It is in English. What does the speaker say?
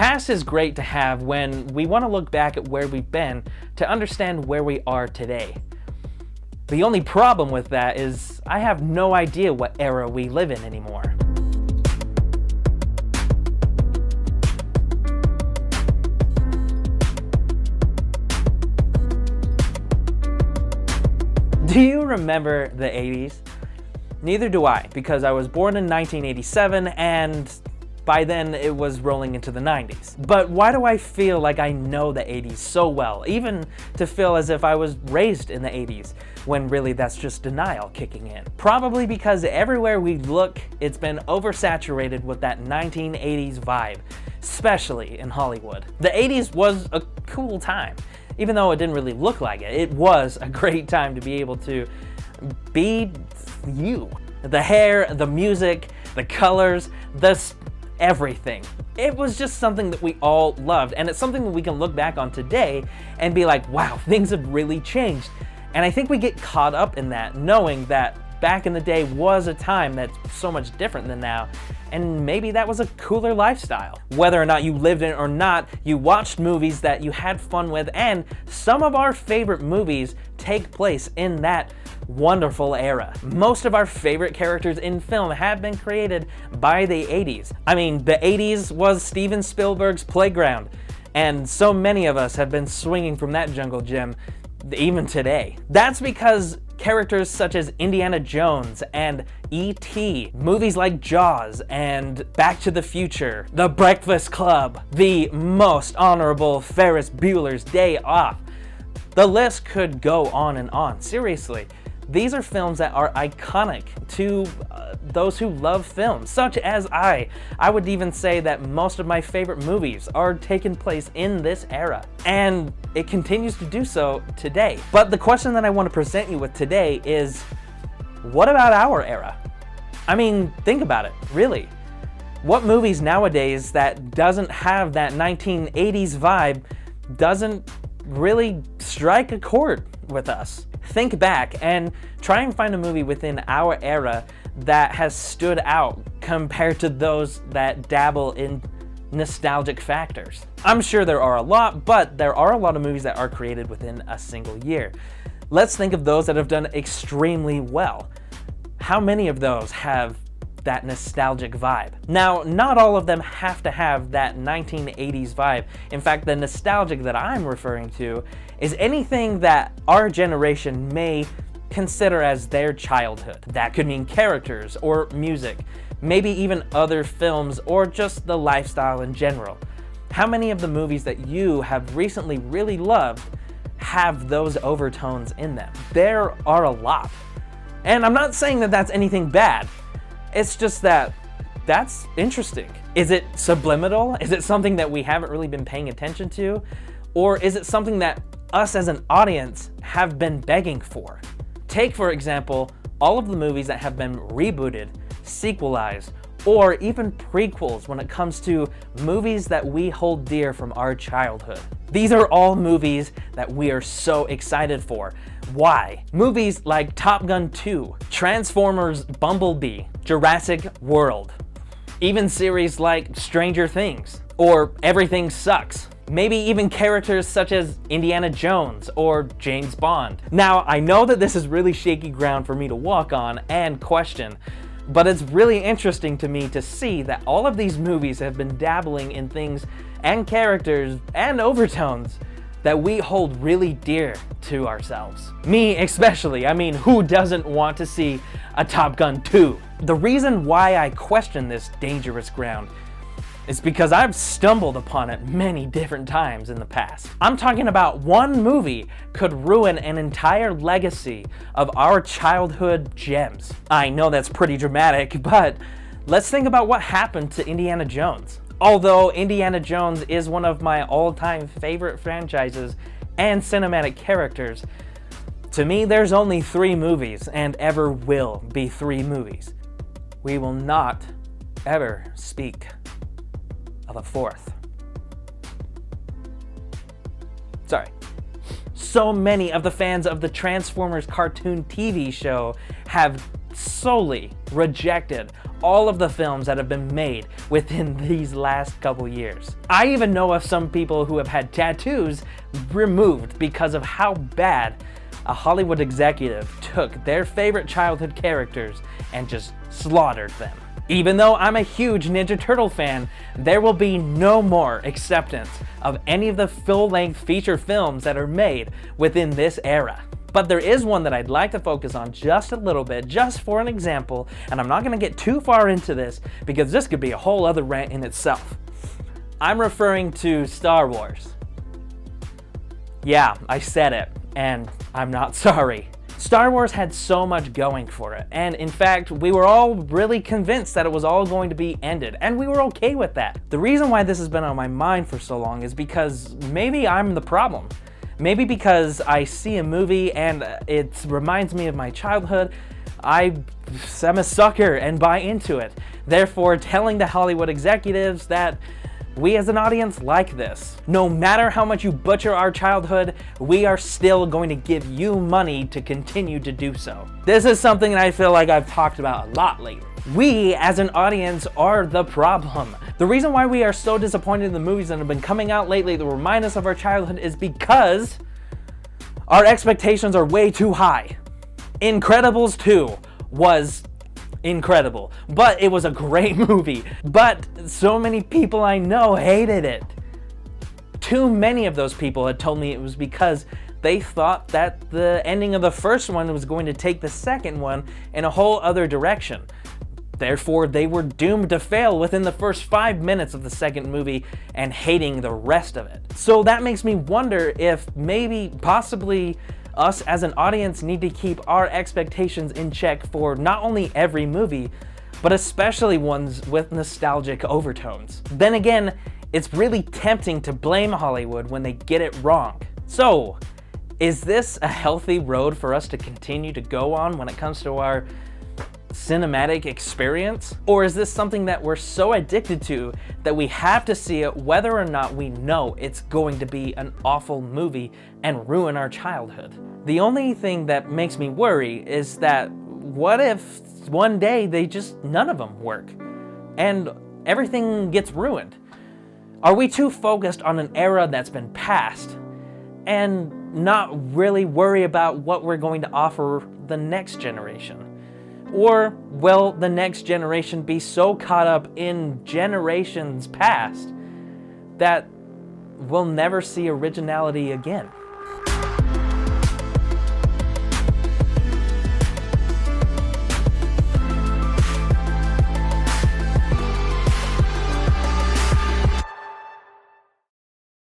past is great to have when we want to look back at where we've been to understand where we are today. The only problem with that is I have no idea what era we live in anymore. Do you remember the 80s? Neither do I, because I was born in 1987 and by then it was rolling into the 90s. But why do I feel like I know the 80s so well, even to feel as if I was raised in the 80s, when really that's just denial kicking in? Probably because everywhere we look, it's been oversaturated with that 1980s vibe, especially in Hollywood. The 80s was a cool time. Even though it didn't really look like it, it was a great time to be able to be you. The hair, the music, the colors, everything. It was just something that we all loved, and it's something that we can look back on today and be like, wow, things have really changed. And I think we get caught up in that, knowing that back in the day was a time that's so much different than now, and maybe that was a cooler lifestyle. Whether or not you lived in it or not, you watched movies that you had fun with, and some of our favorite movies take place in that wonderful era. Most of our favorite characters in film have been created by the 80s. I mean, the 80s was Steven Spielberg's playground, and so many of us have been swinging from that jungle gym even today. That's because characters such as Indiana Jones and E.T., movies like Jaws and Back to the Future, The Breakfast Club, The Most Honorable Ferris Bueller's Day Off. The list could go on and on. Seriously, these are films that are iconic to those who love film, such as I. I would even say that most of my favorite movies are taking place in this era, and it continues to do so today. But the question that I want to present you with today is, what about our era? I mean, think about it, really. What movies nowadays that doesn't have that 1980s vibe doesn't really strike a chord with us? Think back and try and find a movie within our era that has stood out compared to those that dabble in nostalgic factors. I'm sure there are a lot, but there are a lot of movies that are created within a single year. Let's think of those that have done extremely well. How many of those have that nostalgic vibe? Now, not all of them have to have that 1980s vibe. In fact, the nostalgic that I'm referring to is anything that our generation may consider as their childhood. That could mean characters or music, maybe even other films or just the lifestyle in general. How many of the movies that you have recently really loved have those overtones in them? There are a lot. And I'm not saying that that's anything bad. It's just that that's interesting. Is it subliminal? Is it something that we haven't really been paying attention to? Or is it something that us as an audience have been begging for? Take, for example, all of the movies that have been rebooted, sequelized, or even prequels when it comes to movies that we hold dear from our childhood. These are all movies that we are so excited for. Why? Movies like Top Gun 2, Transformers Bumblebee, Jurassic World, even series like Stranger Things, or Everything Sucks. Maybe even characters such as Indiana Jones or James Bond. Now, I know that this is really shaky ground for me to walk on and question, but it's really interesting to me to see that all of these movies have been dabbling in things and characters and overtones that we hold really dear to ourselves. Me especially. I mean, who doesn't want to see a Top Gun 2? The reason why I question this dangerous ground is because I've stumbled upon it many different times in the past. I'm talking about one movie could ruin an entire legacy of our childhood gems. I know that's pretty dramatic, but let's think about what happened to Indiana Jones. Although Indiana Jones is one of my all-time favorite franchises and cinematic characters, to me there's only 3 movies and ever will be 3 movies. We will not ever speak of a 4th. So many of the fans of the Transformers cartoon TV show have solely rejected all of the films that have been made within these last couple years. I even know of some people who have had tattoos removed because of how bad a Hollywood executive took their favorite childhood characters and just slaughtered them. Even though I'm a huge Ninja Turtle fan, there will be no more acceptance of any of the full-length feature films that are made within this era. But there is one that I'd like to focus on just a little bit, just for an example, and I'm not going to get too far into this because this could be a whole other rant in itself. I'm referring to Star Wars. Yeah, I said it, and I'm not sorry. Star Wars had so much going for it, and in fact, we were all really convinced that it was all going to be ended, and we were okay with that. The reason why this has been on my mind for so long is because maybe I'm the problem. Maybe because I see a movie and it reminds me of my childhood, I'm a sucker and buy into it. Therefore, telling the Hollywood executives that we as an audience like this. No matter how much you butcher our childhood, we are still going to give you money to continue to do so. This is something that I feel like I've talked about a lot lately. We as an audience are the problem. The reason why we are so disappointed in the movies that have been coming out lately that remind us of our childhood is because our expectations are way too high. Incredibles 2 was incredible, but it was a great movie. But so many people I know hated it. Too many of those people had told me it was because they thought that the ending of the first one was going to take the second one in a whole other direction. Therefore, they were doomed to fail within the first 5 minutes of the second movie and hating the rest of it. So that makes me wonder if maybe, possibly, us as an audience need to keep our expectations in check for not only every movie, but especially ones with nostalgic overtones. Then again, it's really tempting to blame Hollywood when they get it wrong. So, is this a healthy road for us to continue to go on when it comes to our cinematic experience? Or is this something that we're so addicted to that we have to see it whether or not we know it's going to be an awful movie and ruin our childhood? The only thing that makes me worry is that what if one day none of them work and everything gets ruined? Are we too focused on an era that's been passed and not really worry about what we're going to offer the next generation? Or will the next generation be so caught up in generations past that we'll never see originality again?